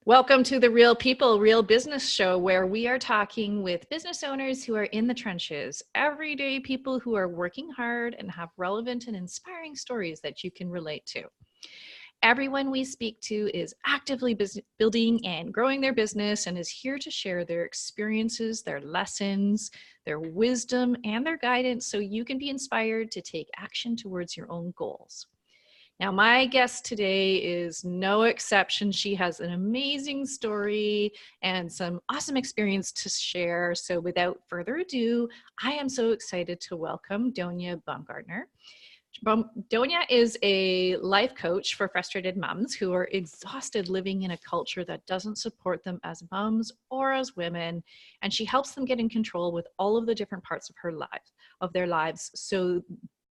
Welcome to the Real People, Real Business Show, where we are talking with business owners who are in the trenches, everyday people who are working hard and have relevant and inspiring stories that you can relate to. Everyone we speak to is actively building and growing their business and is here to share their experiences, their lessons, their wisdom, and their guidance so you can be inspired to take action towards your own goals. Now, my guest today is no exception. She has an amazing story and some awesome experience to share. So without further ado, I am so excited to welcome Doña Bumgarner. Doña is a life coach for frustrated moms who are exhausted living in a culture that doesn't support them as moms or as women, and she helps them get in control with all of the different parts of their lives, so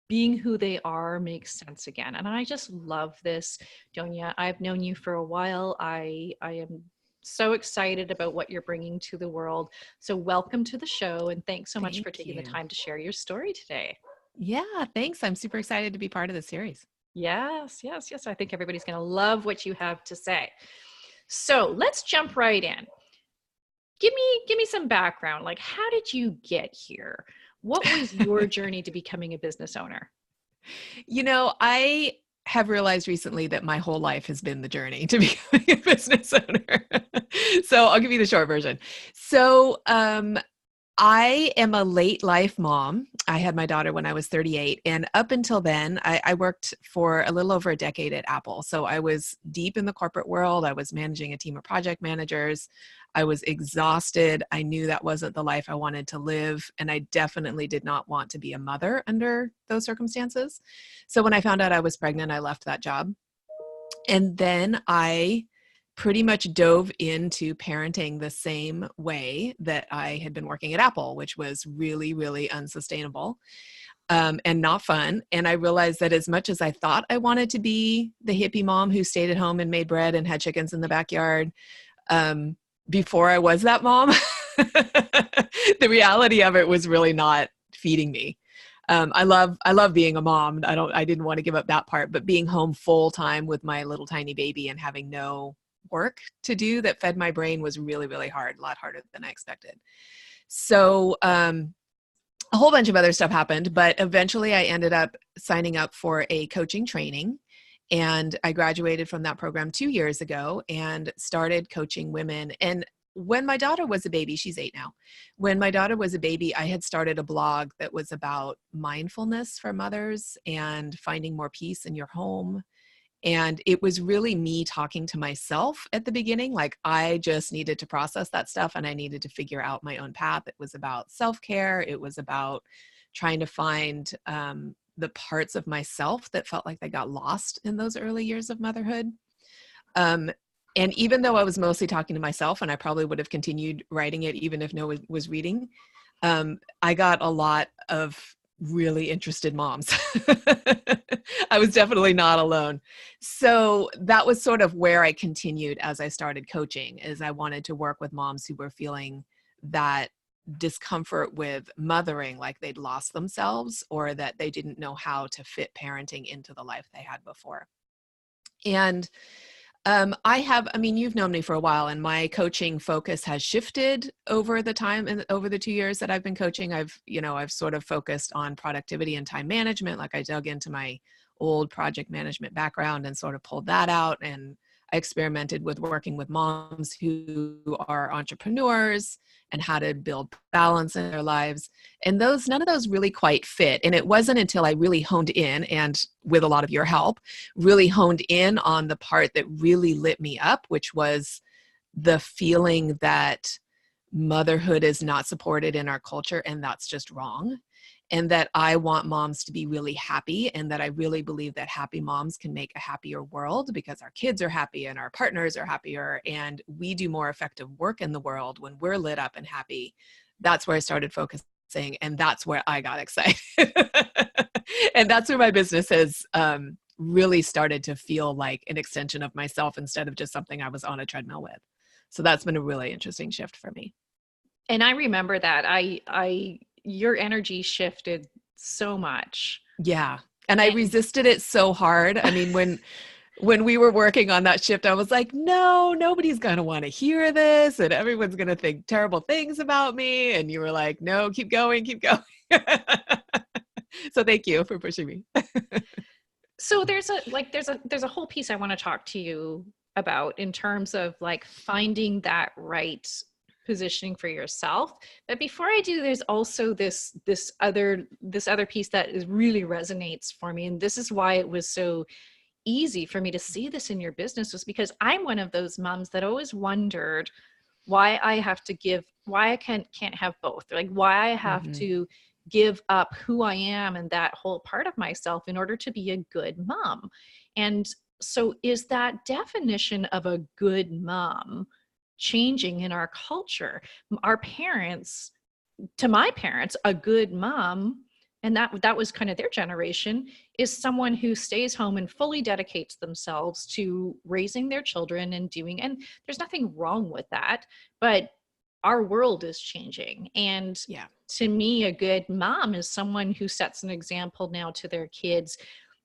being who they are makes sense again. And I just love this, Doña. I've known you for a while. I am so excited about what you're bringing to the world. So welcome to the show, and thanks so much for taking the time to share your story today. Yeah, thanks. I'm super excited to be part of the series. Yes. I think everybody's going to love what you have to say. So let's jump right in. Give me some background. Like, how did you get here? What was your journey to becoming a business owner? You know, I have realized recently that my whole life has been the journey to becoming a business owner. So I'll give you the short version. So I am a late life mom. I had my daughter when I was 38. And up until then, I worked for a little over a decade at Apple. So I was deep in the corporate world. I was managing a team of project managers. I was exhausted. I knew that wasn't the life I wanted to live. And I definitely did not want to be a mother under those circumstances. So when I found out I was pregnant, I left that job. And then I pretty much dove into parenting the same way that I had been working at Apple, which was really, really unsustainable and not fun. And I realized that as much as I thought I wanted to be the hippie mom who stayed at home and made bread and had chickens in the backyard, before I was that mom, the reality of it was really not feeding me. I love being a mom. I didn't want to give up that part, but being home full time with my little tiny baby and having no work to do that fed my brain was really, really hard, a lot harder than I expected. So a whole bunch of other stuff happened, but eventually I ended up signing up for a coaching training. And I graduated from that program 2 years ago and started coaching women. And when my daughter was a baby, she's 8 now. When my daughter was a baby, I had started a blog that was about mindfulness for mothers and finding more peace in your home. And it was really me talking to myself at the beginning. Like, I just needed to process that stuff and I needed to figure out my own path. It was about self-care. It was about trying to find the parts of myself that felt like they got lost in those early years of motherhood. And even though I was mostly talking to myself, and I probably would have continued writing it even if no one was reading, I got a lot of really interested moms. I was definitely not alone. So that was sort of where I continued as I started coaching, is I wanted to work with moms who were feeling that discomfort with mothering, like they'd lost themselves or that they didn't know how to fit parenting into the life they had before. And you've known me for a while, and my coaching focus has shifted over the time and over the 2 years that I've been coaching. I've sort of focused on productivity and time management. Like, I dug into my old project management background and sort of pulled that out. And I experimented with working with moms who are entrepreneurs and how to build balance in their lives. And none of those really quite fit. And it wasn't until I really honed in, and with a lot of your help, really honed in on the part that really lit me up, which was the feeling that motherhood is not supported in our culture, and that's just wrong. And that I want moms to be really happy, and that I really believe that happy moms can make a happier world because our kids are happy and our partners are happier, and we do more effective work in the world when we're lit up and happy. That's where I started focusing, and that's where I got excited. And that's where my business has really started to feel like an extension of myself instead of just something I was on a treadmill with. So that's been a really interesting shift for me. And I remember that your energy shifted so much. Yeah. And I resisted it so hard. I mean, when we were working on that shift, I was like, no, nobody's going to want to hear this and everyone's going to think terrible things about me. And you were like, no, keep going, keep going. So thank you for pushing me. So there's a whole piece I want to talk to you about in terms of like finding that right positioning for yourself. But before I do, there's also this other piece that is really resonates for me, and this is why it was so easy for me to see this in your business, was because I'm one of those moms that always wondered why I have to give, why I can't have both, like why I have to give up who I am and that whole part of myself in order to be a good mom. And so is that definition of a good mom changing in our culture? Our parents, to my parents, a good mom, and that was kind of their generation, is someone who stays home and fully dedicates themselves to raising their children and doing, and there's nothing wrong with that, but our world is changing. And Yeah. to me, a good mom is someone who sets an example now to their kids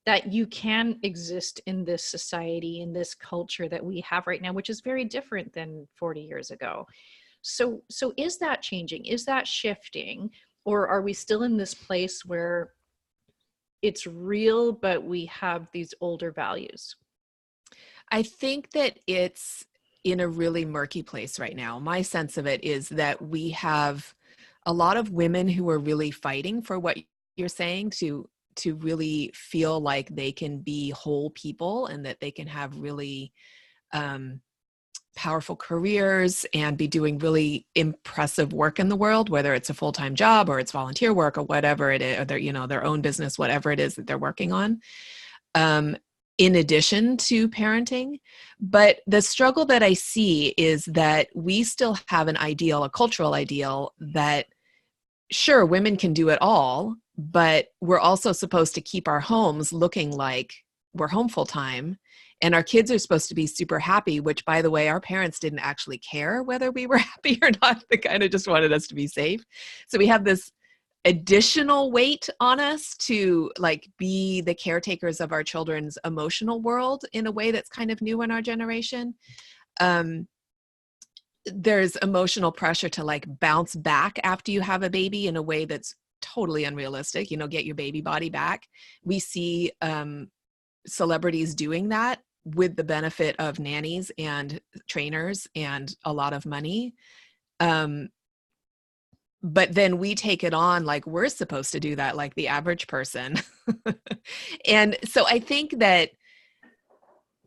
that you can exist in this society, in this culture that we have right now, which is very different than 40 years ago. So is that changing? Is that shifting? Or are we still in this place where it's real, but we have these older values? I think that it's in a really murky place right now. My sense of it is that we have a lot of women who are really fighting for what you're saying, to really feel like they can be whole people and that they can have really powerful careers and be doing really impressive work in the world, whether it's a full-time job or it's volunteer work or whatever it is, or their own business, whatever it is that they're working on, in addition to parenting. But the struggle that I see is that we still have an ideal, a cultural ideal, that sure, women can do it all, but we're also supposed to keep our homes looking like we're home full time. And our kids are supposed to be super happy, which, by the way, our parents didn't actually care whether we were happy or not. They kind of just wanted us to be safe. So we have this additional weight on us to like be the caretakers of our children's emotional world in a way that's kind of new in our generation. There's emotional pressure to like bounce back after you have a baby in a way that's totally unrealistic, get your baby body back. We see celebrities doing that with the benefit of nannies and trainers and a lot of money. But then we take it on like we're supposed to do that, like the average person. And so I think that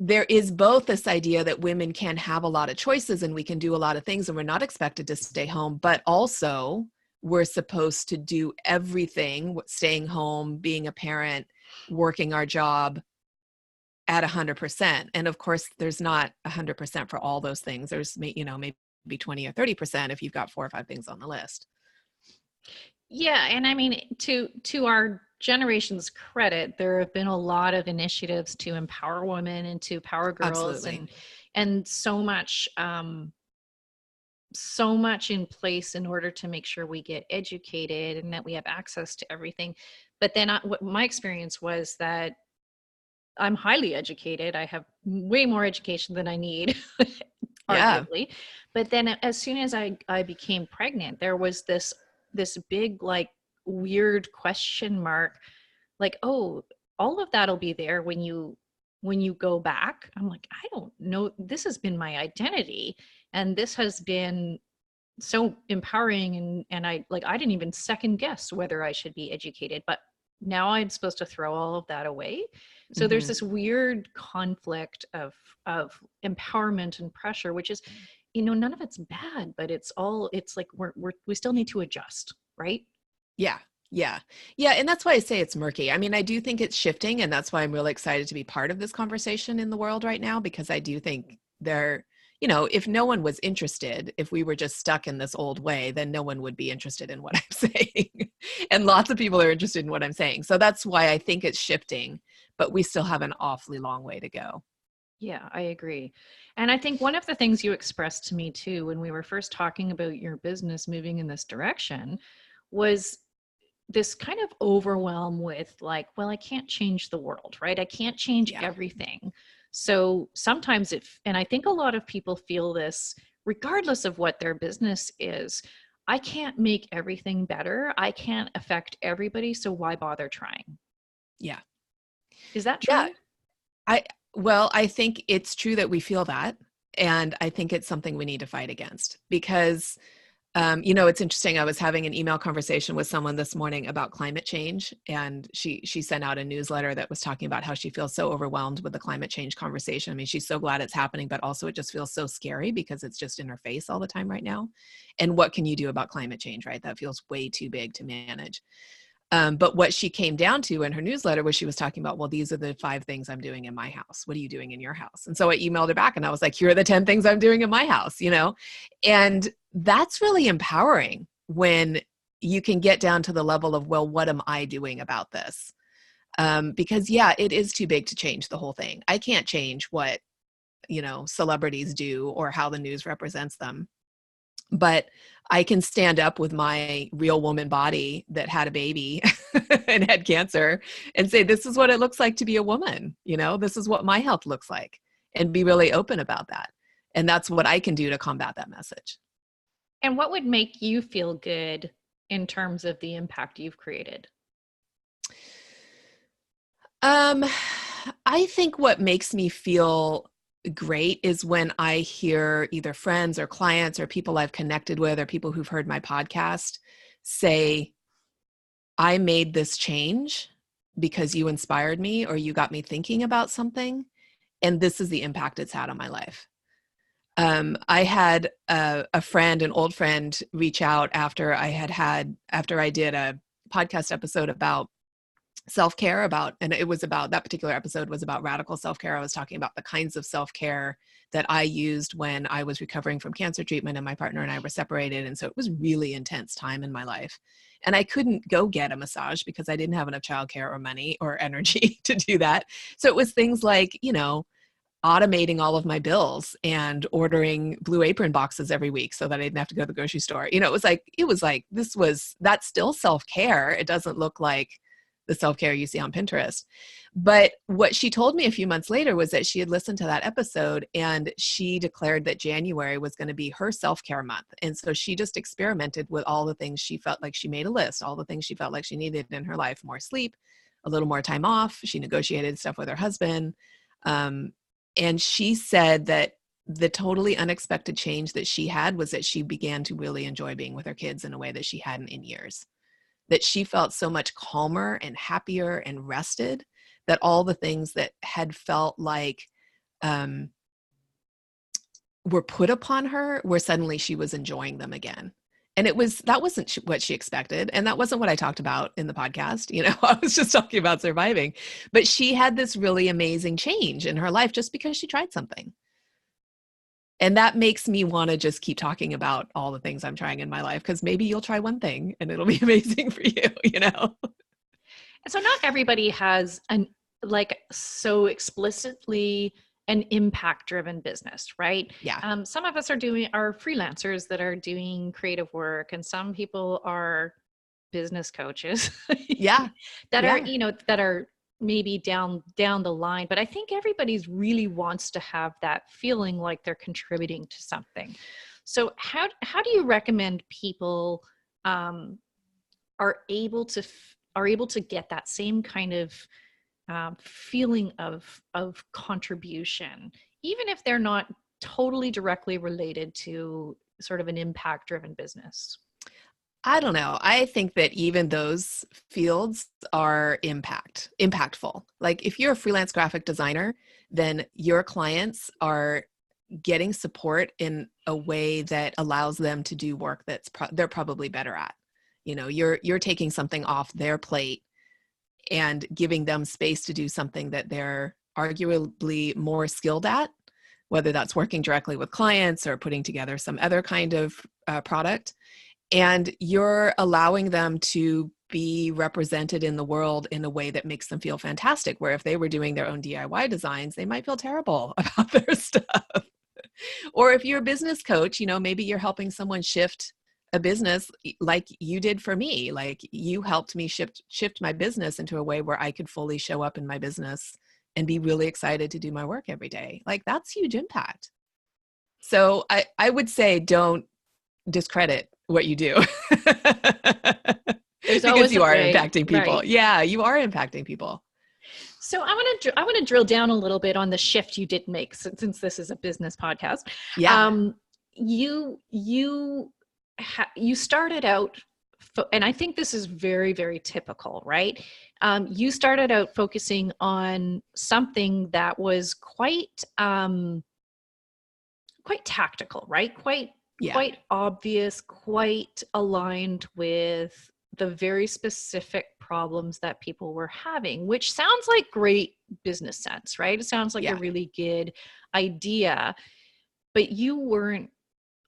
there is both this idea that women can have a lot of choices and we can do a lot of things and we're not expected to stay home, but also we're supposed to do everything, staying home, being a parent, working our job at 100%. And of course, there's not 100% for all those things. There's, maybe 20 or 30% if you've got 4 or 5 things on the list. Yeah, and I mean, to our generation's credit, there have been a lot of initiatives to empower women and to empower girls. Absolutely. And so much in place in order to make sure we get educated and that we have access to everything. But then what my experience was that I'm highly educated. I have way more education than I need, Yeah. arguably. But then as soon as I became pregnant, there was this big, like, weird question mark, like, oh, all of that'll be there when you go back. I'm like, I don't know. This has been my identity. And this has been so empowering. And I didn't even second guess whether I should be educated, but now I'm supposed to throw all of that away. So there's this weird conflict of empowerment and pressure, which is, none of it's bad, but it's like we still need to adjust, right? Yeah. Yeah. Yeah. And that's why I say it's murky. I mean, I do think it's shifting, and that's why I'm really excited to be part of this conversation in the world right now, because I do think if no one was interested, if we were just stuck in this old way, then no one would be interested in what I'm saying. And lots of people are interested in what I'm saying. So that's why I think it's shifting, but we still have an awfully long way to go. Yeah, I agree. And I think one of the things you expressed to me too, when we were first talking about your business moving in this direction, was this kind of overwhelm with like, well, I can't change the world, right? I can't change everything. So sometimes and I think a lot of people feel this regardless of what their business is. I can't make everything better. I can't affect everybody. So why bother trying? Yeah. Is that Yeah. true? I think it's true that we feel that. And I think it's something we need to fight against because, it's interesting. I was having an email conversation with someone this morning about climate change, and she sent out a newsletter that was talking about how she feels so overwhelmed with the climate change conversation. I mean, she's so glad it's happening, but also it just feels so scary because it's just in her face all the time right now. And what can you do about climate change, right? That feels way too big to manage. But what she came down to in her newsletter was she was talking about, well, these are the 5 things I'm doing in my house. What are you doing in your house? And so I emailed her back and I was like, here are the 10 things I'm doing in my house, and that's really empowering when you can get down to the level of, well, what am I doing about this? Because yeah, it is too big to change the whole thing. I can't change what, celebrities do or how the news represents them. But I can stand up with my real woman body that had a baby and had cancer and say, this is what it looks like to be a woman. This is what my health looks like, and be really open about that. And that's what I can do to combat that message. And what would make you feel good in terms of the impact you've created? I think what makes me feel great is when I hear either friends or clients or people I've connected with or people who've heard my podcast say, I made this change because you inspired me or you got me thinking about something, and this is the impact it's had on my life. I had a friend, an old friend, reach out after I did a podcast episode about self-care and it was about, that particular episode was about radical self-care. I was talking about the kinds of self-care that I used when I was recovering from cancer treatment and my partner and I were separated. And so it was really intense time in my life. And I couldn't go get a massage because I didn't have enough childcare or money or energy to do that. So it was things like, automating all of my bills and ordering Blue Apron boxes every week so that I didn't have to go to the grocery store. It was like, that's still self-care. It doesn't look like the self-care you see on Pinterest. But what she told me a few months later was that she had listened to that episode and she declared that January was going to be her self-care month. And so she just experimented with all the things she felt like, she made a list, all the things she felt like she needed in her life: more sleep, a little more time off. She negotiated stuff with her husband. And she said that the totally unexpected change that she had was that she began to really enjoy being with her kids in a way that she hadn't in years. That she felt so much calmer and happier and rested, that all the things that had felt like were put upon her, were suddenly she was enjoying them again. And that wasn't what she expected. And that wasn't what I talked about in the podcast. I was just talking about surviving, but she had this really amazing change in her life just because she tried something. And that makes me want to just keep talking about all the things I'm trying in my life, because maybe you'll try one thing and it'll be amazing for you. So not everybody has so explicitly an impact-driven business, right? Yeah. Some of us are freelancers that are doing creative work, and some people are business coaches Yeah. that Yeah. are, that are maybe down the line. But I think everybody's really wants to have that feeling like they're contributing to something. So how do you recommend people are able to get that same kind of feeling of contribution, even if they're not totally directly related to sort of an impact-driven business? I don't know. I think that even those fields are impactful. Like if you're a freelance graphic designer, then your clients are getting support in a way that allows them to do work they're probably better at. You're taking something off their plate and giving them space to do something that they're arguably more skilled at, whether that's working directly with clients or putting together some other kind of product. And you're allowing them to be represented in the world in a way that makes them feel fantastic, where if they were doing their own DIY designs, they might feel terrible about their stuff. Or if you're a business coach, maybe you're helping someone shift a business like you did for me. Like you helped me shift my business into a way where I could fully show up in my business and be really excited to do my work every day. Like, that's huge impact. So I would say don't discredit what you do. There's Because always you a are way, impacting people. right? Yeah, you are impacting people. So I want to drill down a little bit on the shift you did make, since this is a business podcast. Yeah. You you started out, and I think this is very, very typical, right? You started out focusing on something that was quite tactical, right? Yeah. Quite obvious, quite aligned with the very specific problems that people were having, which sounds like great business sense, right? It sounds like a Yeah. really good idea, but you weren't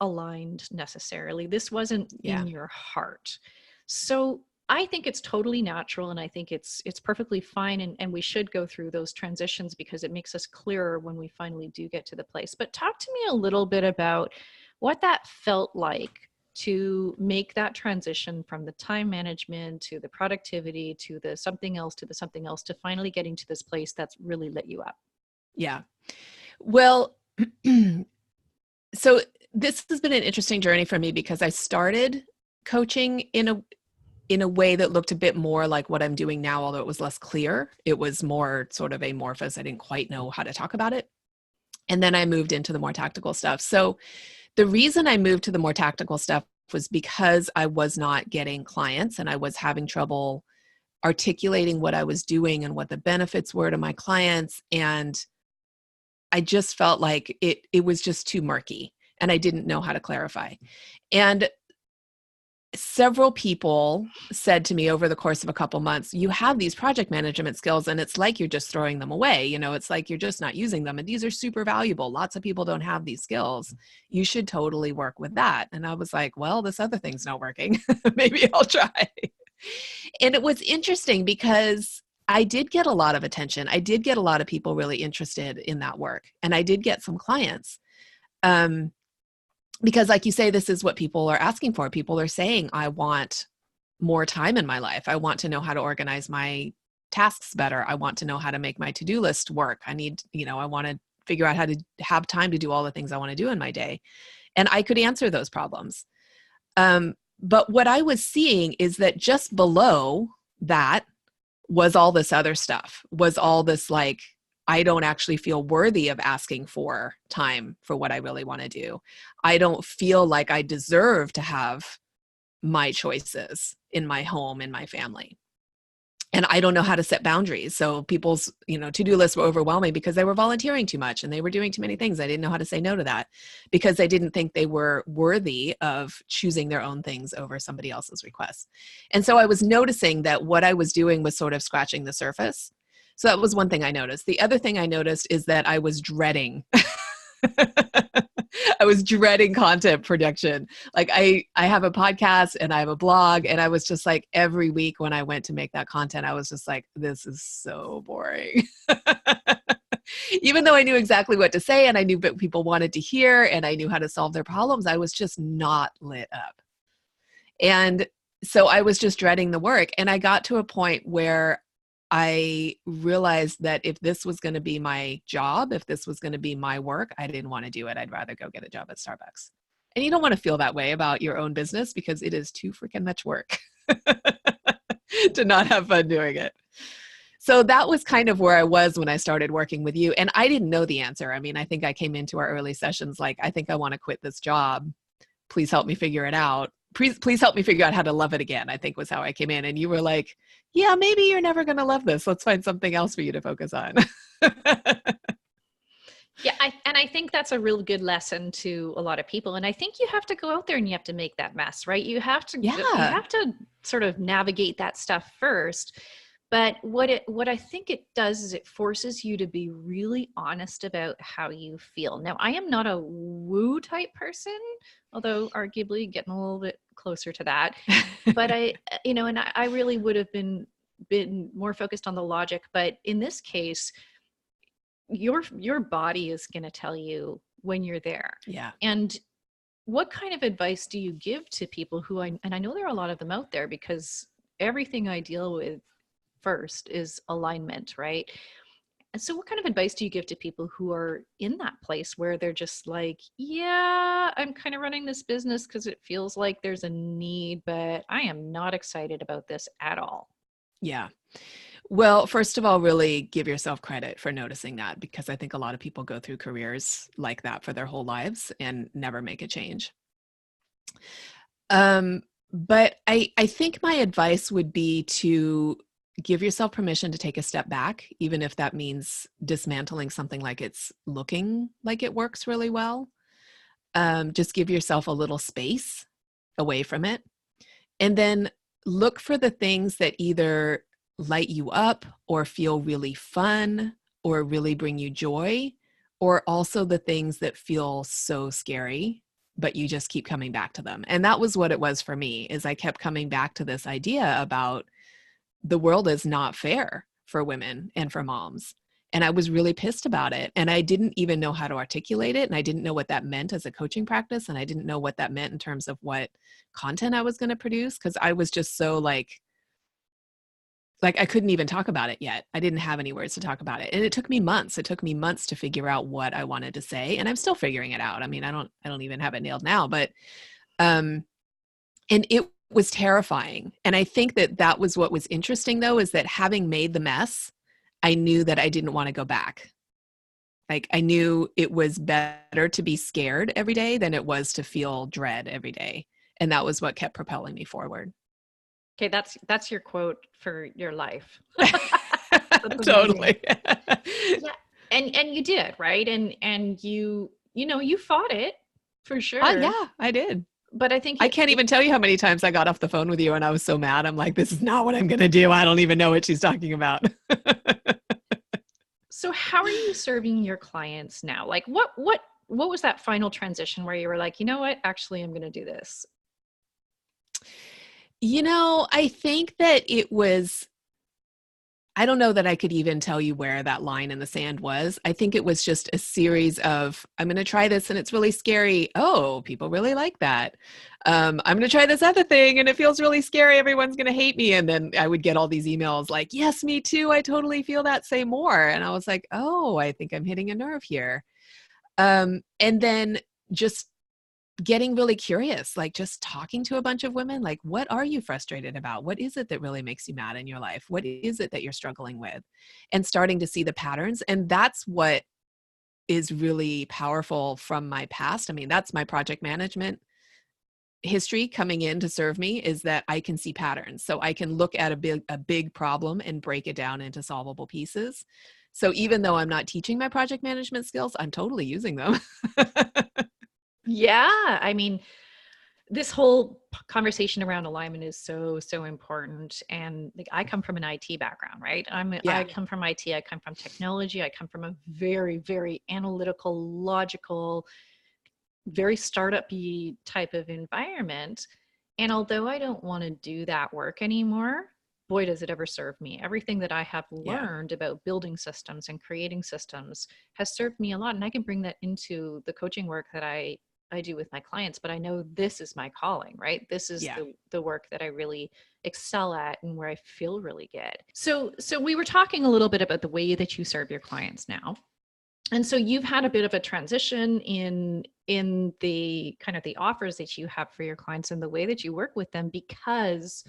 aligned necessarily. This wasn't Yeah. in your heart. So I think it's totally natural, and I think it's perfectly fine, and we should go through those transitions because it makes us clearer when we finally do get to the place. But talk to me a little bit about what that felt like to make that transition from the time management to the productivity to the something else to the something else to finally getting to this place that's really lit you up. Yeah. Well, so this has been an interesting journey for me because I started coaching in a way that looked a bit more like what I'm doing now, although it was less clear. It was more sort of amorphous. I didn't quite know how to talk about it. And then I moved into the more tactical stuff. So the reason I moved to the more tactical stuff was because I was not getting clients and I was having trouble articulating what I was doing and what the benefits were to my clients. And I just felt like it was just too murky and I didn't know how to clarify. And several people said to me over the course of a couple months, you have these project management skills and it's like you're just throwing them away. It's like you're just not using them. And these are super valuable. Lots of people don't have these skills. You should totally work with that. And I was like, well, this other thing's not working. Maybe I'll try. And it was interesting because I did get a lot of attention. I did get a lot of people really interested in that work. And I did get some clients. Because like you say, this is what people are asking for. People are saying, I want more time in my life. I want to know how to organize my tasks better. I want to know how to make my to-do list work. I want to figure out how to have time to do all the things I want to do in my day. And I could answer those problems. But what I was seeing is that just below that was all this other stuff, was all this like, I don't actually feel worthy of asking for time for what I really want to do. I don't feel like I deserve to have my choices in my home, in my family. And I don't know how to set boundaries. So people's, to-do lists were overwhelming because they were volunteering too much and they were doing too many things. I didn't know how to say no to that because I didn't think they were worthy of choosing their own things over somebody else's requests. And so I was noticing that what I was doing was sort of scratching the surface. So that was one thing I noticed. The other thing I noticed is that I was dreading I was dreading content production. Like I have a podcast and I have a blog, and I was just like, every week when I went to make that content, I was just like, this is so boring. Even though I knew exactly what to say and I knew what people wanted to hear and I knew how to solve their problems, I was just not lit up. And so I was just dreading the work. And I got to a point where I realized that if this was going to be my job, if this was going to be my work, I didn't want to do it. I'd rather go get a job at Starbucks. And you don't want to feel that way about your own business because it is too freaking much work to not have fun doing it. So that was kind of where I was when I started working with you. And I didn't know the answer. I mean, I think I came into our early sessions like, I think I want to quit this job. Please help me figure it out. Please help me figure out how to love it again, I think was how I came in. And you were like, yeah, maybe you're never going to love this. Let's find something else for you to focus on. Yeah, I think that's a real good lesson to a lot of people. And I think you have to go out there and you have to make that mess, right? You have to sort of navigate that stuff first. But what I think it does is it forces you to be really honest about how you feel. Now, I am not a woo type person, although arguably getting a little bit closer to that. But I really would have been more focused on the logic. But in this case, your body is going to tell you when you're there. Yeah. And what kind of advice do you give to people who and I know there are a lot of them out there because everything I deal with first is alignment, right? so what kind of advice do you give to people who are in that place where they're just like, yeah, I'm kind of running this business because it feels like there's a need, but I am not excited about this at all? Yeah. Well, first of all, really give yourself credit for noticing that, because I think a lot of people go through careers like that for their whole lives and never make a change. But I think my advice would be to give yourself permission to take a step back, even if that means dismantling something like it's looking like it works really well. Just give yourself a little space away from it. And then look for the things that either light you up or feel really fun or really bring you joy, or also the things that feel so scary, but you just keep coming back to them. And that was what it was for me, is I kept coming back to this idea about the world is not fair for women and for moms. And I was really pissed about it. And I didn't even know how to articulate it. And I didn't know what that meant as a coaching practice. And I didn't know what that meant in terms of what content I was going to produce. Cause I was just so like I couldn't even talk about it yet. I didn't have any words to talk about it. And it took me months. It took me months to figure out what I wanted to say. And I'm still figuring it out. I mean, I don't even have it nailed now, but, and it was terrifying. And I think that was what was interesting though, is that having made the mess, I knew that I didn't want to go back. Like I knew it was better to be scared every day than it was to feel dread every day. And that was what kept propelling me forward. Okay, that's your quote for your life. Totally. Yeah. And you did, right? And you fought it for sure. Yeah, I did. But I think I can't even tell you how many times I got off the phone with you and I was so mad. I'm like, this is not what I'm going to do. I don't even know what she's talking about. So how are you serving your clients now? Like what was that final transition where you were like, you know what, actually, I'm going to do this? I think that it was, I don't know that I could even tell you where that line in the sand was. I think it was just a series of, I'm going to try this and it's really scary. Oh, people really like that. I'm going to try this other thing and it feels really scary. Everyone's going to hate me. And then I would get all these emails like, yes, me too. I totally feel that. Say more. And I was like, oh, I think I'm hitting a nerve here. And then just getting really curious, like just talking to a bunch of women, like, what are you frustrated about? What is it that really makes you mad in your life? What is it that you're struggling with? And starting to see the patterns. And that's what is really powerful from my past. I mean, that's my project management history coming in to serve me, is that I can see patterns. So I can look at a big problem and break it down into solvable pieces. So even though I'm not teaching my project management skills, I'm totally using them. Yeah. I mean, this whole conversation around alignment is so, so important. And like, I come from an IT background, right? I come from IT, I come from technology, I come from a very, very analytical, logical, very startup-y type of environment. And although I don't want to do that work anymore, boy, does it ever serve me. Everything that I have learned about building systems and creating systems has served me a lot. And I can bring that into the coaching work that I do with my clients, but I know this is my calling, right? This is the work that I really excel at and where I feel really good. So we were talking a little bit about the way that you serve your clients now. And so you've had a bit of a transition in the kind of the offers that you have for your clients and the way that you work with them, because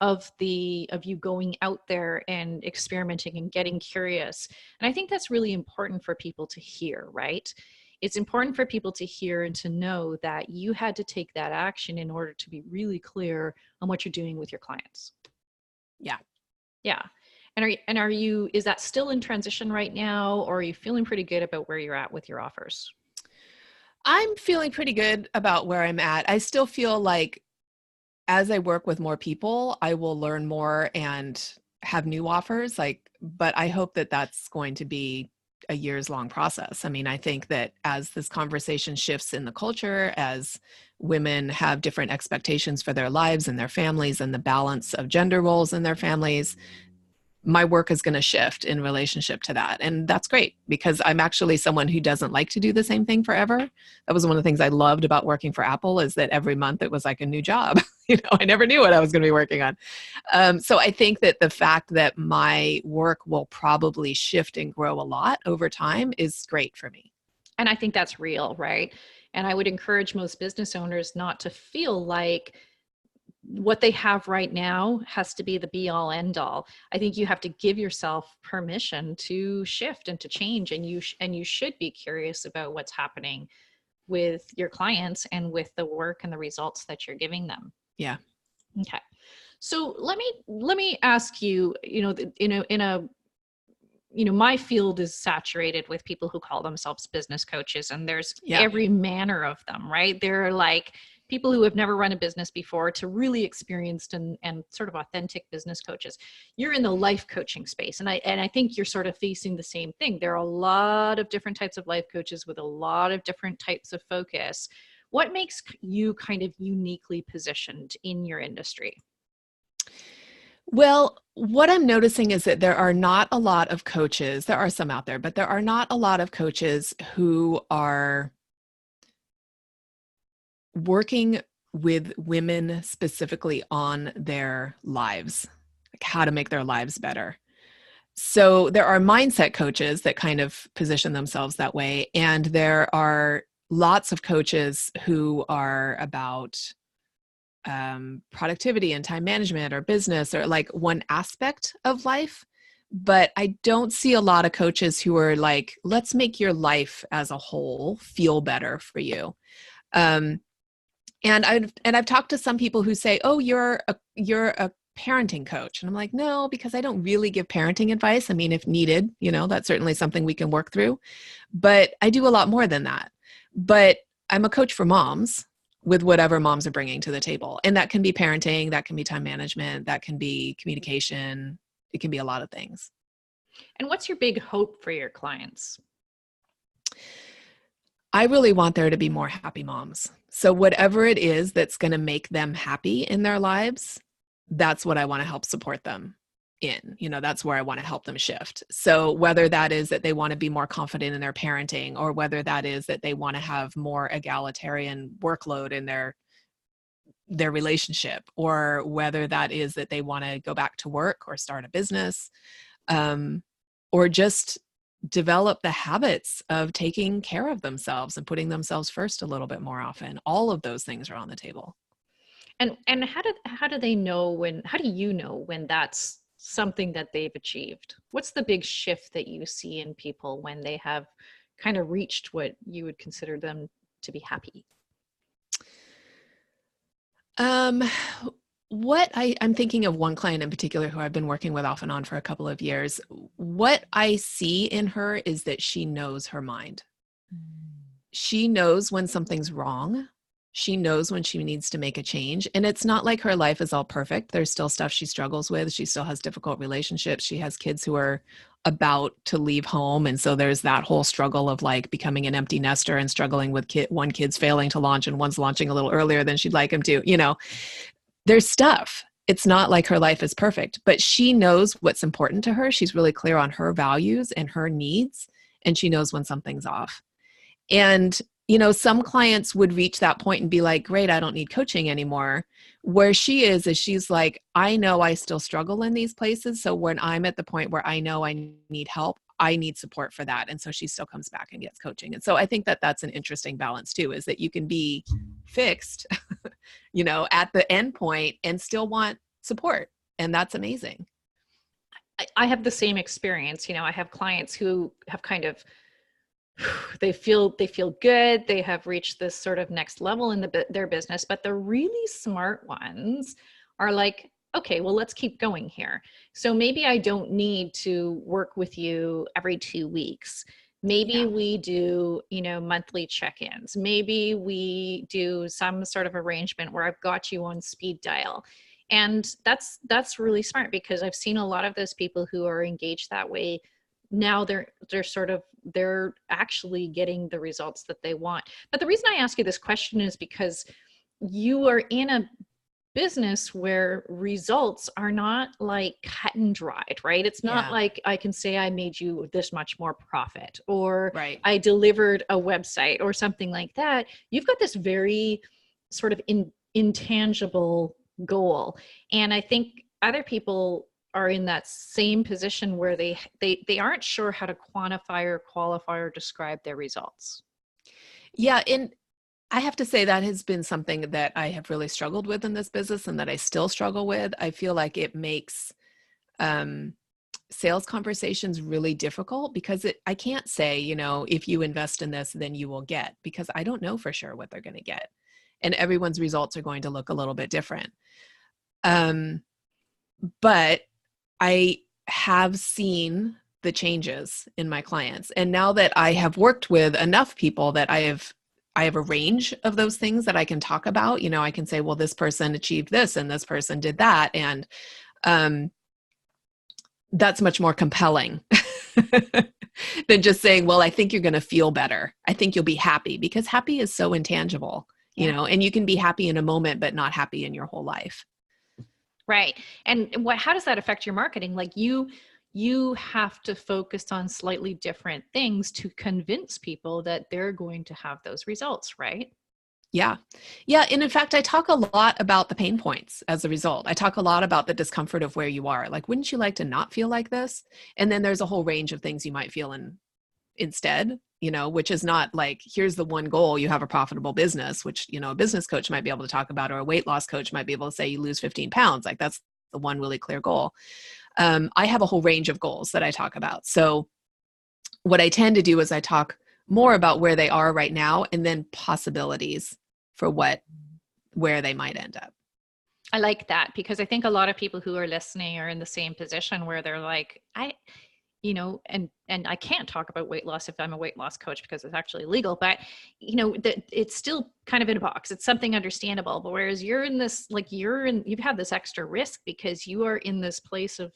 of you going out there and experimenting and getting curious. And I think that's really important for people to hear, right? It's important for people to hear and to know that you had to take that action in order to be really clear on what you're doing with your clients. Yeah. Yeah. And are you, is that still in transition right now, or are you feeling pretty good about where you're at with your offers? I'm feeling pretty good about where I'm at. I still feel like as I work with more people, I will learn more and have new offers, but I hope that that's going to be a years long process. I mean, I think that as this conversation shifts in the culture, as women have different expectations for their lives and their families and the balance of gender roles in their families, my work is going to shift in relationship to that. And that's great because I'm actually someone who doesn't like to do the same thing forever. That was one of the things I loved about working for Apple, is that every month it was like a new job. I never knew what I was going to be working on. So I think that the fact that my work will probably shift and grow a lot over time is great for me. And I think that's real, right? And I would encourage most business owners not to feel like what they have right now has to be the be all end all. I think you have to give yourself permission to shift and to change, and you should be curious about what's happening with your clients and with the work and the results that you're giving them. Yeah. Okay. So let me ask you, my field is saturated with people who call themselves business coaches, and there's every manner of them, right? They're like people who have never run a business before to really experienced and sort of authentic business coaches. You're in the life coaching space, and I think you're sort of facing the same thing. There are a lot of different types of life coaches with a lot of different types of focus. What makes you kind of uniquely positioned in your industry? Well, what I'm noticing is that there are not a lot of coaches. There are some out there, but there are not a lot of coaches who are working with women specifically on their lives, like how to make their lives better. So there are mindset coaches that kind of position themselves that way. And there are lots of coaches who are about productivity and time management or business or like one aspect of life. But I don't see a lot of coaches who are like, let's make your life as a whole feel better for you. And I've talked to some people who say, oh, you're a parenting coach. And I'm like, no, because I don't really give parenting advice. I mean, if needed, that's certainly something we can work through, but I do a lot more than that. But I'm a coach for moms with whatever moms are bringing to the table. And that can be parenting, that can be time management, that can be communication. It can be a lot of things. And what's your big hope for your clients? I really want there to be more happy moms. So whatever it is that's going to make them happy in their lives, that's what I want to help support them in. That's where I want to help them shift. So whether that is that they want to be more confident in their parenting, or whether that is that they want to have more egalitarian workload in their relationship, or whether that is that they want to go back to work or start a business, or just develop the habits of taking care of themselves and putting themselves first a little bit more often. All of those things are on the table. And how do you know when that's something that they've achieved? What's the big shift that you see in people when they have kind of reached what you would consider them to be happy? I'm thinking of one client in particular who I've been working with off and on for a couple of years. What I see in her is that she knows her mind. She knows when something's wrong. She knows when she needs to make a change. And it's not like her life is all perfect. There's still stuff she struggles with. She still has difficult relationships. She has kids who are about to leave home. And so there's that whole struggle of like becoming an empty nester and struggling with one kid's failing to launch and one's launching a little earlier than she'd like him to. There's stuff. It's not like her life is perfect, but she knows what's important to her. She's really clear on her values and her needs, and she knows when something's off. And, some clients would reach that point and be like, great, I don't need coaching anymore. Where she is she's like, I know I still struggle in these places. So when I'm at the point where I know I need help, I need support for that. And so she still comes back and gets coaching. And so I think that that's an interesting balance too, is that you can be fixed, at the end point and still want support. And that's amazing. I have the same experience. I have clients who have kind of, they feel good. They have reached this sort of next level in their business, but the really smart ones are like, okay, well, let's keep going here. So maybe I don't need to work with you every 2 weeks. Maybe we do, monthly check-ins. Maybe we do some sort of arrangement where I've got you on speed dial. And that's really smart, because I've seen a lot of those people who are engaged that way. Now they're actually getting the results that they want. But the reason I ask you this question is because you are in a business where results are not like cut and dried, right? It's not Yeah. like I can say I made you this much more profit, or Right. I delivered a website or something like that. You've got this very sort of intangible goal. And I think other people are in that same position where they aren't sure how to quantify or qualify or describe their results. Yeah. And I have to say that has been something that I have really struggled with in this business and that I still struggle with. I feel like it makes sales conversations really difficult because I can't say, if you invest in this, then you will get, because I don't know for sure what they're going to get. And everyone's results are going to look a little bit different. But I have seen the changes in my clients. And now that I have worked with enough people that I have a range of those things that I can talk about. I can say, well, this person achieved this and this person did that. And that's much more compelling than just saying, well, I think you're going to feel better. I think you'll be happy, because happy is so intangible, and you can be happy in a moment, but not happy in your whole life. Right. And how does that affect your marketing? Like you have to focus on slightly different things to convince people that they're going to have those results, right? Yeah. Yeah. And in fact, I talk a lot about the pain points as a result. I talk a lot about the discomfort of where you are. Like, wouldn't you like to not feel like this? And then there's a whole range of things you might feel instead, which is not like, here's the one goal, you have a profitable business, which, a business coach might be able to talk about, or a weight loss coach might be able to say you lose 15 pounds. Like, that's the one really clear goal. I have a whole range of goals that I talk about. So what I tend to do is I talk more about where they are right now and then possibilities for where they might end up. I like that, because I think a lot of people who are listening are in the same position where they're like, and I can't talk about weight loss if I'm a weight loss coach because it's actually illegal, but that it's still kind of in a box. It's something understandable. But whereas you're in this, like you've had this extra risk because you are in this place of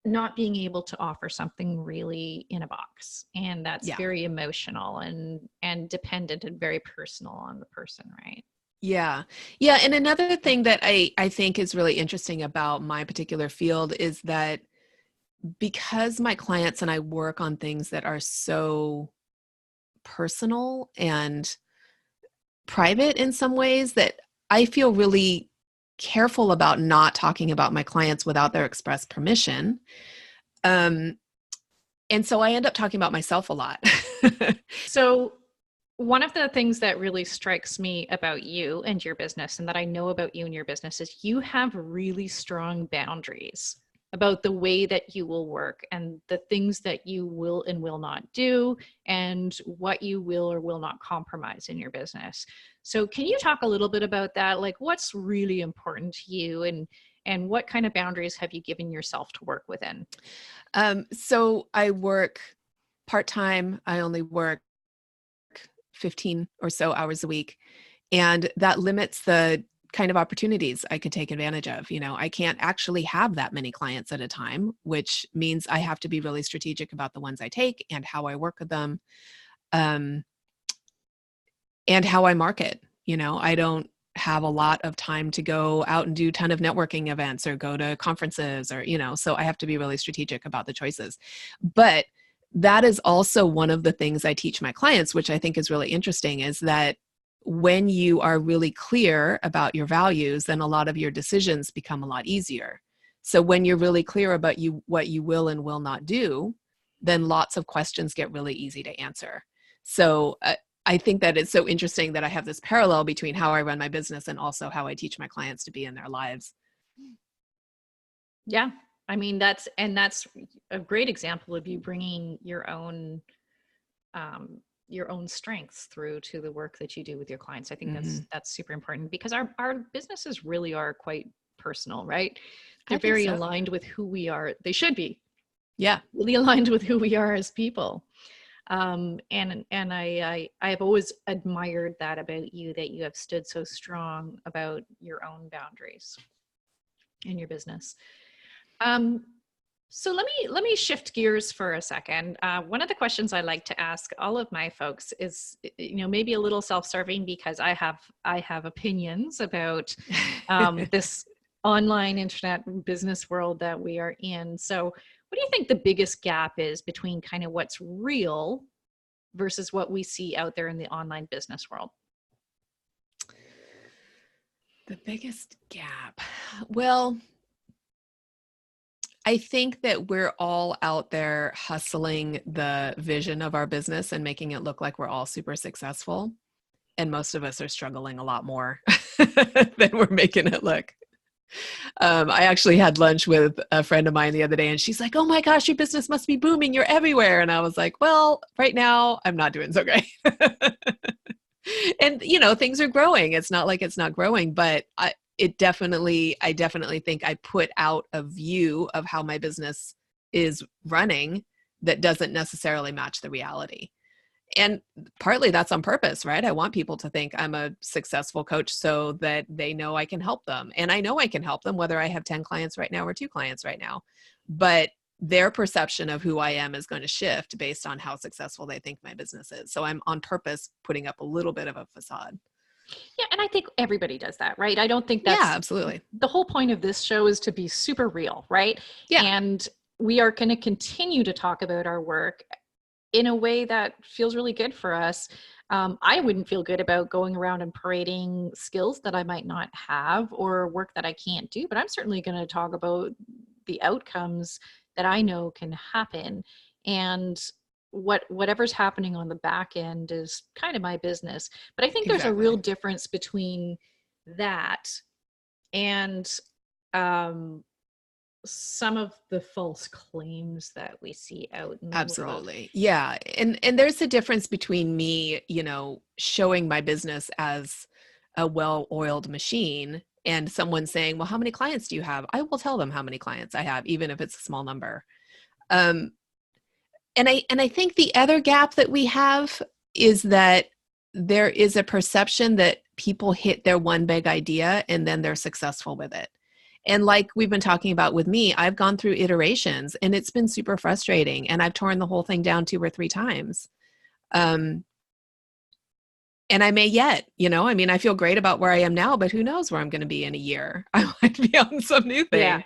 not being able to offer something really in a box. And that's very emotional and dependent and very personal on the person, right? Yeah. Yeah. And another thing that I think is really interesting about my particular field is that because my clients and I work on things that are so personal and private in some ways, that I feel really careful about not talking about my clients without their express permission. And so I end up talking about myself a lot. So one of the things that really strikes me about you and your business, and that I know about you and your business, is you have really strong boundaries about the way that you will work and the things that you will and will not do and what you will or will not compromise in your business. So can you talk a little bit about that? Like, what's really important to you, and what kind of boundaries have you given yourself to work within? So I work part-time. I only work 15 or so hours a week. And that limits the kind of opportunities I could take advantage of. I can't actually have that many clients at a time, which means I have to be really strategic about the ones I take and how I work with them, and how I market. I don't have a lot of time to go out and do a ton of networking events or go to conferences or, so I have to be really strategic about the choices. But that is also one of the things I teach my clients, which I think is really interesting, is that when you are really clear about your values, then a lot of your decisions become a lot easier. So when you're really clear about what you will and will not do, then lots of questions get really easy to answer. So I think that it's so interesting that I have this parallel between how I run my business and also how I teach my clients to be in their lives. Yeah. I mean, that's a great example of you bringing your own strengths through to the work that you do with your clients. I think that's super important, because our businesses really are quite personal, right? They're I think very so. aligned with who we are. They should be. Yeah. Really aligned with who we are as people. And I've always admired that about you, that you have stood so strong about your own boundaries in your business. Um, So let me shift gears for a second. One of the questions I like to ask all of my folks is, maybe a little self-serving because I have opinions about this online internet business world that we are in. So, what do you think the biggest gap is between kind of what's real versus what we see out there in the online business world? The biggest gap. Well, I think that we're all out there hustling the vision of our business and making it look like we're all super successful. And most of us are struggling a lot more than we're making it look. I actually had lunch with a friend of mine the other day, and she's like, "Oh my gosh, your business must be booming. You're everywhere." And I was like, "Well, right now I'm not doing so great." And, things are growing. It's not like it's not growing, but I definitely think I put out a view of how my business is running that doesn't necessarily match the reality. And partly that's on purpose, right? I want people to think I'm a successful coach so that they know I can help them. And I know I can help them whether I have 10 clients right now or 2 clients right now. But their perception of who I am is going to shift based on how successful they think my business is. So I'm on purpose putting up a little bit of a facade. Yeah, and I think everybody does that, right? I don't think Yeah, that's absolutely. the whole point of this show is to be super real, right? Yeah. And we are going to continue to talk about our work in a way that feels really good for us. I wouldn't feel good about going around and parading skills that I might not have or work that I can't do, but I'm certainly going to talk about the outcomes that I know can happen. And whatever's happening on the back end is kind of my business. But I think there's a real Exactly. difference between that and um, some of the false claims that we see out in the world. Absolutely. Yeah. And there's a difference between me, showing my business as a well-oiled machine and someone saying, "Well, how many clients do you have?" I will tell them how many clients I have, even if it's a small number. Um, and I think the other gap that we have is that there is a perception that people hit their one big idea and then they're successful with it. And like we've been talking about with me, I've gone through iterations and it's been super frustrating. And I've torn the whole thing down 2 or 3 times. And I may yet, I feel great about where I am now, but who knows where I'm going to be in a year? I might be on some new Yeah, thing.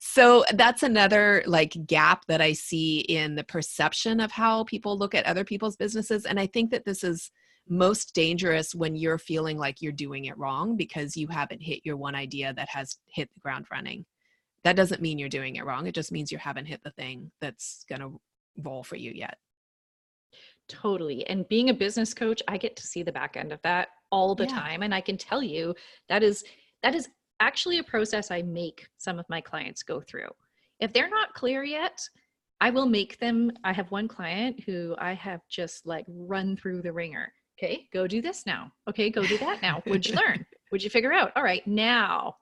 So that's another gap that I see in the perception of how people look at other people's businesses. And I think that this is most dangerous when you're feeling like you're doing it wrong because you haven't hit your one idea that has hit the ground running. That doesn't mean you're doing it wrong. It just means you haven't hit the thing that's going to roll for you yet. totally. And being a business coach, I get to see the back end of that all the Yeah. time. And I can tell you that is actually a process I make some of my clients go through. If they're not clear yet, I will make them. I have one client who I have just run through the ringer. Okay, go do this now. Okay, go do that now. What'd you learn? What'd you figure out? All right, now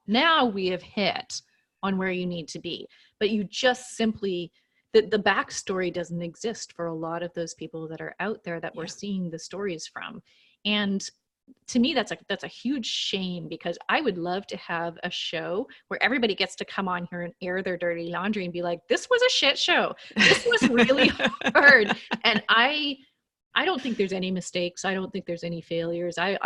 we have hit on where you need to be. But you just simply the backstory doesn't exist for a lot of those people that are out there that we're Yeah. seeing the stories from. And to me, that's a huge shame because I would love to have a show where everybody gets to come on here and air their dirty laundry and be like, this was a shit show. This was really hard. And I don't think there's any mistakes. I don't think there's any failures. I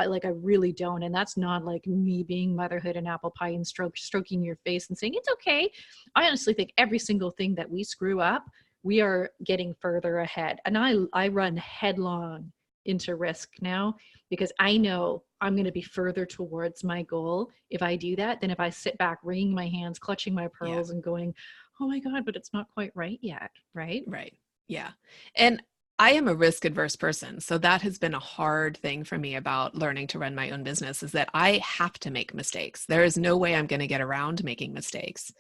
really don't. And that's not like me being motherhood and apple pie and stroking your face and saying, it's okay. I honestly think every single thing that we screw up, we are getting further ahead. And I run headlong into risk now because I know I'm going to be further towards my goal if I do that than if I sit back, wringing my hands, clutching my Yeah. pearls and going, oh my God, but it's not quite right yet. Right. Right. Yeah. And I am a risk adverse person. So that has been a hard thing for me about learning to run my own business is that I have to make mistakes. There is no way I'm going to get around making mistakes.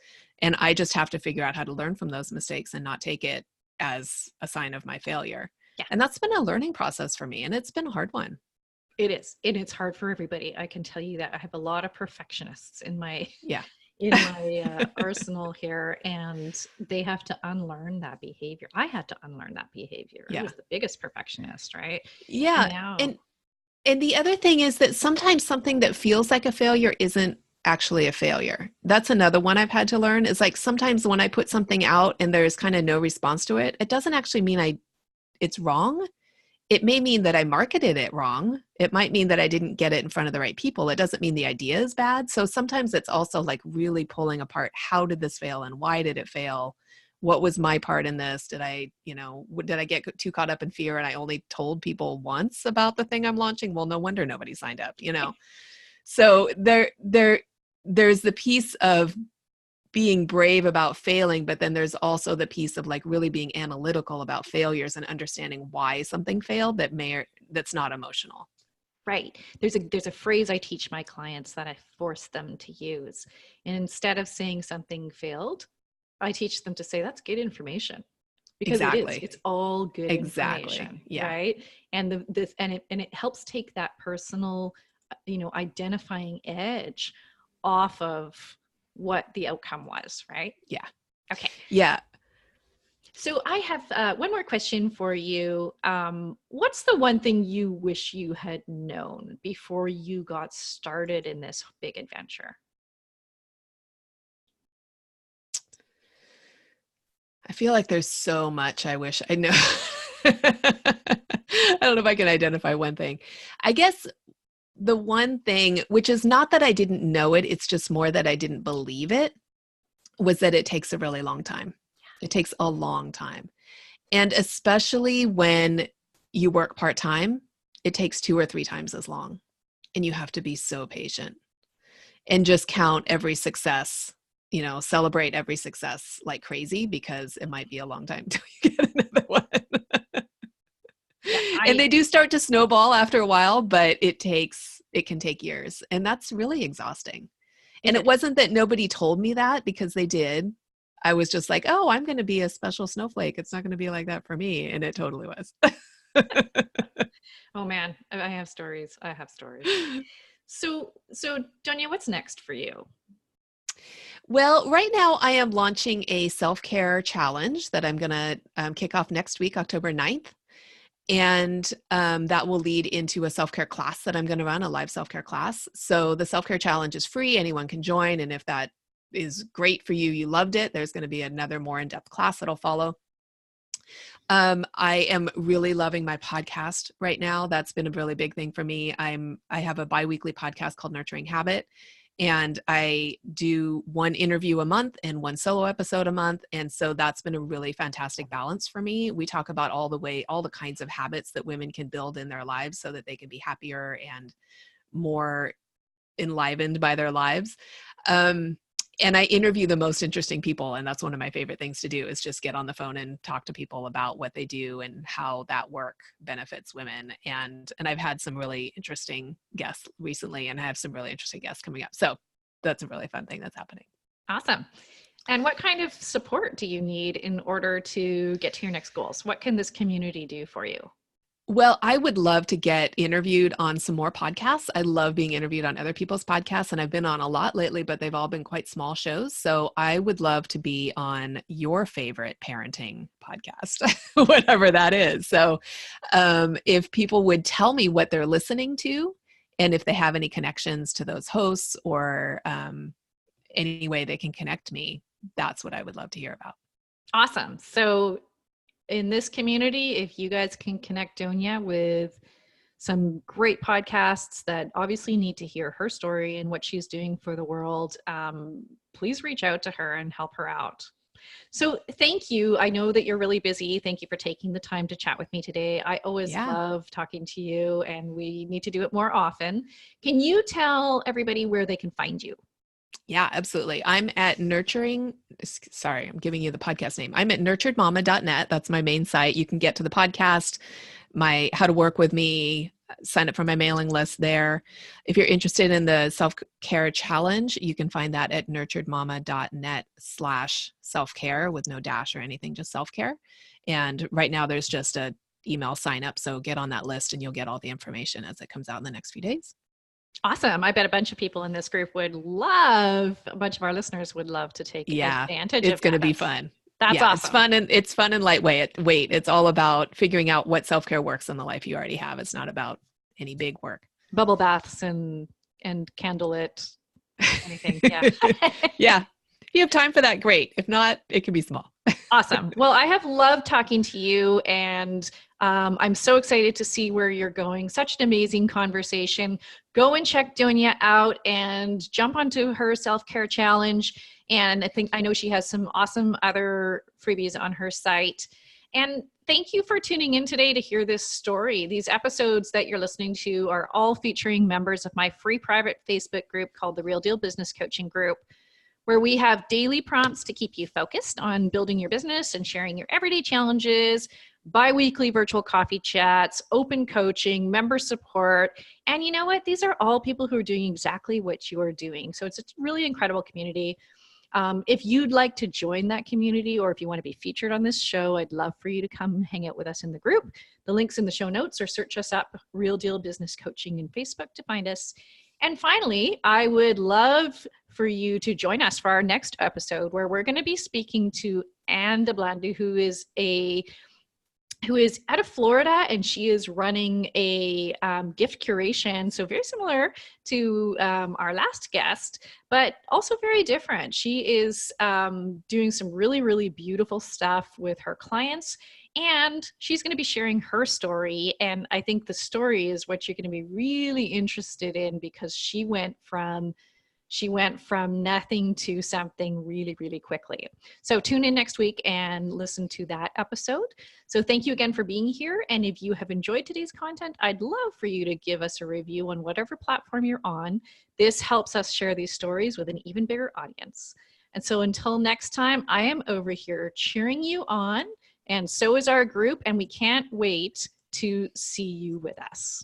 And I just have to figure out how to learn from those mistakes and not take it as a sign of my failure. Yeah. And that's been a learning process for me. And it's been a hard one. It is. And it's hard for everybody. I can tell you that. I have a lot of perfectionists in my Yeah. arsenal here, and they have to unlearn that behavior. I had to unlearn that behavior. I Yeah. was the biggest perfectionist, right? Yeah. And now, And the other thing is that sometimes something that feels like a failure isn't actually a failure. That's another one I've had to learn, is like sometimes when I put something out and there's kind of no response to it, it doesn't actually mean it's wrong. It may mean that I marketed it wrong. It might mean that I didn't get it in front of the right people. It doesn't mean the idea is bad. So sometimes it's also like really pulling apart, how did this fail and why did it fail? What was my part in this? Did I get too caught up in fear and I only told people once about the thing I'm launching? Well, no wonder nobody signed up, So there's the piece of being brave about failing, but then there's also the piece of like really being analytical about failures and understanding why something failed that's not emotional. Right. There's a phrase I teach my clients that I force them to use. And instead of saying something failed, I teach them to say that's good information. Because Exactly. it's all good Exactly. information, Yeah. right? And it helps take that personal, identifying edge off of what the outcome was, right? Yeah. Okay. Yeah. So I have one more question for you. What's the one thing you wish you had known before you got started in this big adventure? I feel like there's so much I wish I know. I don't know if I can identify one thing. I guess the one thing, which is not that I didn't know it, it's just more that I didn't believe it, was that it takes a really long time. It takes a long time. And especially when you work part-time, it takes 2 or 3 times as long. And you have to be so patient and just count every success, celebrate every success like crazy, because it might be a long time till you get another one. And they do start to snowball after a while, but it can take years. And that's really exhausting. And it wasn't that nobody told me that, because they did. I was just like, oh, I'm going to be a special snowflake. It's not going to be like that for me. And it totally was. Oh man, I have stories. So Doña, what's next for you? Well, right now I am launching a self-care challenge that I'm going to kick off next week, October 9th. And that will lead into a self-care class that I'm going to run, a live self-care class. So the self-care challenge is free. Anyone can join. And if that is great for you, you loved it, there's going to be another more in-depth class that'll follow. I am really loving my podcast right now. That's been a really big thing for me. I have a bi-weekly podcast called Nurturing Habit. And I do one interview a month and one solo episode a month. And so that's been a really fantastic balance for me. We talk about all the kinds of habits that women can build in their lives so that they can be happier and more enlivened by their lives. And I interview the most interesting people. And that's one of my favorite things to do, is just get on the phone and talk to people about what they do and how that work benefits women. And I've had some really interesting guests recently, and I have some really interesting guests coming up. So that's a really fun thing that's happening. Awesome. And what kind of support do you need in order to get to your next goals? What can this community do for you? Well, I would love to get interviewed on some more podcasts. I love being interviewed on other people's podcasts, and I've been on a lot lately, but they've all been quite small shows. So I would love to be on your favorite parenting podcast, whatever that is. So if people would tell me what they're listening to, and if they have any connections to those hosts, or any way they can connect me, that's what I would love to hear about. Awesome. So in this community, if you guys can connect Doña with some great podcasts that obviously need to hear her story and what she's doing for the world, please reach out to her and help her out. So thank you. I know that you're really busy. Thank you for taking the time to chat with me today. I always love talking to you, and we need to do it more often. Can you tell everybody where they can find you? Yeah, absolutely. I'm giving you the podcast name. I'm at nurturedmama.net. That's my main site. You can get to the podcast, my how to work with me, sign up for my mailing list there. If you're interested in the self-care challenge, you can find that at nurturedmama.net/selfcare with no dash or anything, just self-care. And right now there's just a email sign up. So get on that list and you'll get all the information as it comes out in the next few days. Awesome. I bet a bunch of people in this group a bunch of our listeners would love to take advantage of that. It's going to be fun. That's awesome. It's fun and lightweight. It's all about figuring out what self-care works in the life you already have. It's not about any big work. Bubble baths and candlelit anything. Yeah. Yeah. If you have time for that, great. If not, it can be small. Awesome. Well, I have loved talking to you, and I'm so excited to see where you're going. Such an amazing conversation. Go and check Doña out and jump onto her self-care challenge. And I know she has some awesome other freebies on her site. And thank you for tuning in today to hear this story. These episodes that you're listening to are all featuring members of my free private Facebook group called the Real Deal Business Coaching Group, where we have daily prompts to keep you focused on building your business and sharing your everyday challenges, bi-weekly virtual coffee chats, open coaching, member support. And you know what? These are all people who are doing exactly what you are doing. So it's a really incredible community. If you'd like to join that community, or if you want to be featured on this show, I'd love for you to come hang out with us in the group. The link's in the show notes, or search us up, Real Deal Business Coaching in Facebook, to find us. And finally, I would love for you to join us for our next episode, where we're going to be speaking to Anne DeBlandu, who is out of Florida, and she is running a gift curation. So very similar to our last guest, but also very different. She is doing some really, really beautiful stuff with her clients, and she's going to be sharing her story. And I think the story is what you're going to be really interested in, because she went from nothing to something really, really quickly. So tune in next week and listen to that episode. So thank you again for being here. And if you have enjoyed today's content, I'd love for you to give us a review on whatever platform you're on. This helps us share these stories with an even bigger audience. And so until next time, I am over here cheering you on, and so is our group, and we can't wait to see you with us.